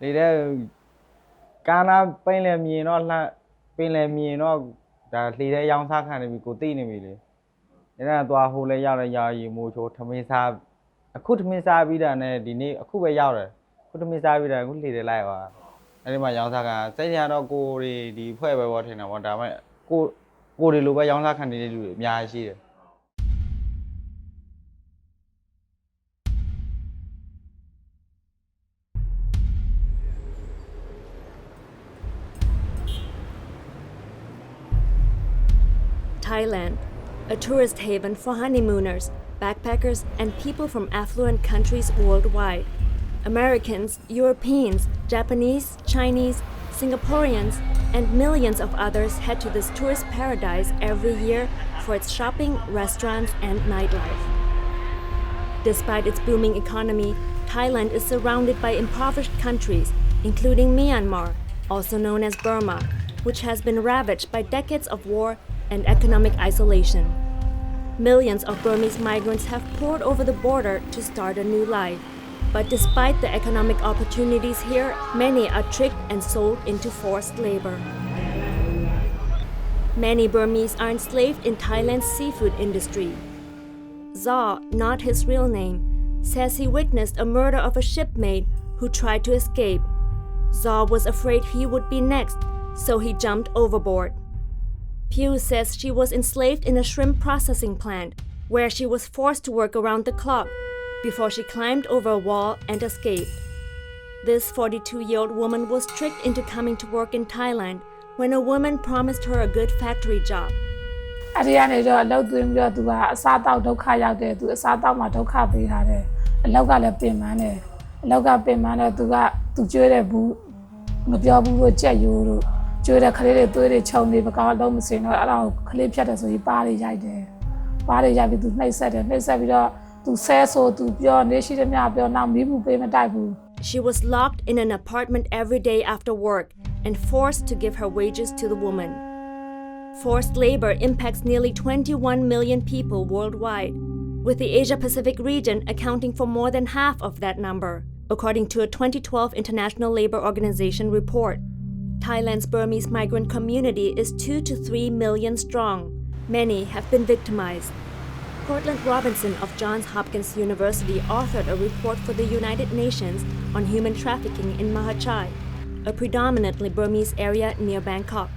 လေတဲ့ကာနာပိန်လေမြင်တော့လှပင်လေမြင်တော့ဒါလေတဲ့ရောင်းစားခံနေပြီကိုသိနေပြီလေအဲ့ဒါသွားဟိုလဲရောက်လဲရောက်ရီမိုးချိုးထမင်းစားအခုထမင်းစားပြီးတာနဲ့ဒီနေ့အခုပဲရောက်တယ်အခုထမင်းစားပြီးတာအခုလေတဲ့လိုက်သွားအဲ့ဒီမှာရောင်းစားခံစိတ်ရတော့ကိုတွေဒီဖွဲ့ပဲပေါ့ထင်တာပေါ့ဒါပေမဲ့ကိုတွေလိုပဲရောင်းစားခံနေတဲ့လူတွေအများကြီးရှိတယ် Thailand, a tourist haven for honeymooners, backpackers, and people from affluent countries worldwide. Americans, Europeans, Japanese, Chinese, Singaporeans, and millions of others head to this tourist paradise every year for its shopping, restaurants, and nightlife. Despite its booming economy, Thailand is surrounded by impoverished countries, including Myanmar, also known as Burma, which has been ravaged by decades of war and economic isolation. Millions of Burmese migrants have poured over the border to start a new life. But despite the economic opportunities here, many are tricked and sold into forced labor. Many Burmese are enslaved in Thailand's seafood industry. Zaw, not his real name, says he witnessed a murder of a shipmate who tried to escape. Zaw was afraid he would be next, so he jumped overboard. Pew says she was enslaved in a shrimp processing plant, where she was forced to work around the clock before she climbed over a wall and escaped. This 42-year-old woman was tricked into coming to work in Thailand when a woman promised her a good factory job. အဲ့ဒီကနေတော့အလုပ်သွင်းပြီးတော့သူကအစားတောက်ဒုက္ခရောက်တယ်သူအစားတောက်မှာဒုက္ခပေးထားတယ်အလောက်ကလည်းပင်ပန်းတယ်အလောက်ကပင်ပန်းတော့သူကျွေးတဲ့ဘူးမပြောဘူးလို့ကြက်ရိုးတို့ကျွေးတဲ့ခလေးတွေသွေးတွေခြုံနေမကောင်းတော့မစင်တော့အဲ့ဒါကိုခလေးဖြတ်တယ်ဆိုပြီးပါးတွေရိုက်တယ်ပါးတွေရိုက်ပြီးသူနှိပ်စက်တယ်နှိပ်စက်ပြီးတော့သူဆဲဆိုသူပြောနေရှိသမျှပြောနောက်မီးဘူးပေးမတိုက်ဘူး She was locked in an apartment every day after work and forced to give her wages to the woman. Forced labor impacts nearly 21 million people worldwide, with the Asia-Pacific region accounting for more than half of that number, according to a 2012 International Labour Organization report. Thailand's Burmese migrant community is 2 to 3 million strong. Many have been victimized. Cortland Robinson of Johns Hopkins University authored a report for the United Nations on human trafficking in Mahachai, a predominantly Burmese area near Bangkok.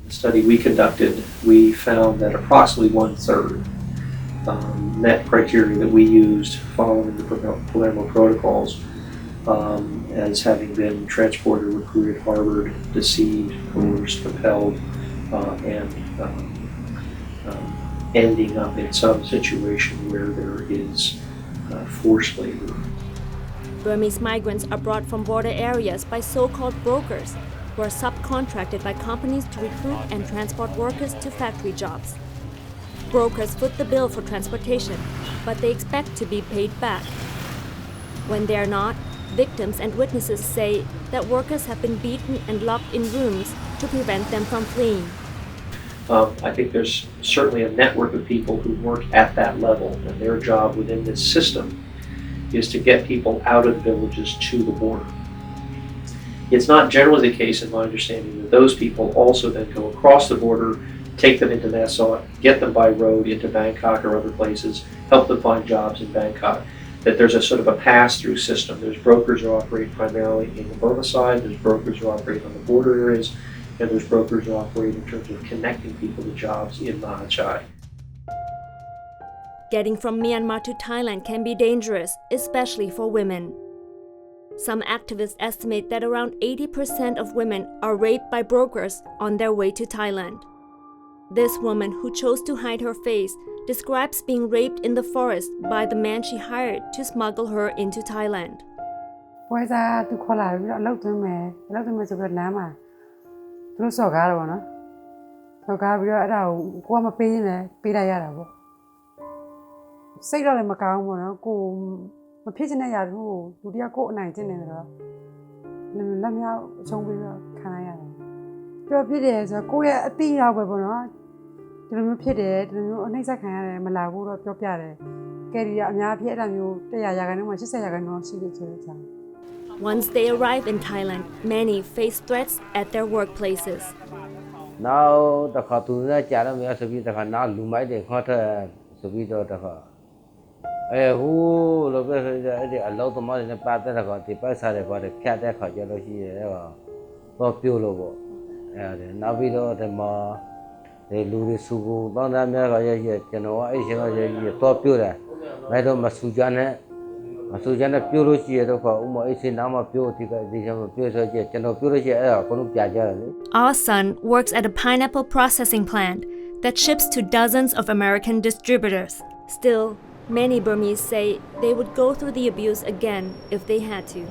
The study we conducted, we found that approximately 1/3 met criteria that we used following the Palermo protocols as having been transported, recruited, harbored, deceived, coerced, compelled, and ending up in some situation where there is forced labor. Burmese migrants are brought from border areas by so-called brokers, who are subcontracted by companies to recruit and transport workers to factory jobs. Brokers foot the bill for transportation, but they expect to be paid back. When they are not, victims and witnesses say that workers have been beaten and locked in rooms to prevent them from fleeing. I think there's certainly a network of people who work at that level, and their job within this system is to get people out of the villages to the border. It's not generally the case, in my understanding, that those people also then go across the border, take them into Nassau, get them by road into Bangkok or other places, help them find jobs in Bangkok. That there's a sort of a pass-through system. There's brokers who operate primarily in the Burma side, there's brokers who operate on the border areas, and there's brokers who operate in terms of connecting people to jobs in Mahachai. Getting from Myanmar to Thailand can be dangerous, especially for women. Some activists estimate that around 80% of women are raped by brokers on their way to Thailand. This woman, who chose to hide her face, describes being raped in the forest by the man she hired to smuggle her into Thailand. ပွဲစားသူခေါ်လာပြီးတော့အလုပ်သွင်းမယ်ဆိုပြီးလမ်းမှာသူတို့စော်ကားတော့ဗောနော်စော်ကားပြီးတော့အဲ့ဒါကိုကမပေးရင်လည်းပေးလိုက်ရတာပေါ့စိတ်တော့လည်းမကောင်းဘူးဗောနော်ကိုမဖြစ်ချင်တဲ့ຢာသူတယောက်ကိုအနိုင်ကျင့်နေတယ်တော့လက်မြောက်အချုံးပြီးတော့ခံလိုက်ရတယ်ပြောဖြစ်တယ်ဆိုတော့ကိုယ့်ရဲ့အတိရောက်ပဲဗောနော်ဒီလိုမျိုးဖြစ်တယ်ဒီလိုမျိုးအနှိမ့်ဆက်ခံရတယ်မလာဘူးတော့ပြောပြတယ်ကဲဒီကအများဖြစ်အဲ့ဒါမျိုး100%မှာ80%ရှိလို့ဆိုတဲ့အကြောင်း Once they arrive in Thailand, many face threats at their workplaces. နောက်တစ်ခါသူနဲ့ကြာတော့များဆိုပြီးတစ်ခါနောက်လူမိုက်တွေခေါ်တဲ့ဆိုပြီးတော့တစ်ခါဟိုလိုပဲဆိုကြအဲ့ဒီအလောက်သမားတွေနဲ့ပတ်သက်တဲ့ခါဒီပိုက်စားတွေပါတယ်ဖြတ်တဲ့ခါကျလို့ရှိရဲတော့ပြို့လို့ပေါ့အဲ့နောက်ပြီးတော့ဒီမှာဒီလူတွေစုကိုတောင်းတများကရရကျွန်တော်ကအဲ့ရှင်ကရရတော့ပြို့တယ်မဲ့တော့မဆူကြနဲ့ပြို့လို့ရှိရတော့ဥမအဲ့ရှင်နားမှာပြို့ဒီကြောင့်ပြို့ဆိုကြကျွန်တော်ပြို့လို့ရှိအဲ့ကိုလုံးပြကြတယ်လေ Our son works at a pineapple processing plant that ships to dozens of American distributors. Still, many Burmese say they would go through the abuse again if they had to.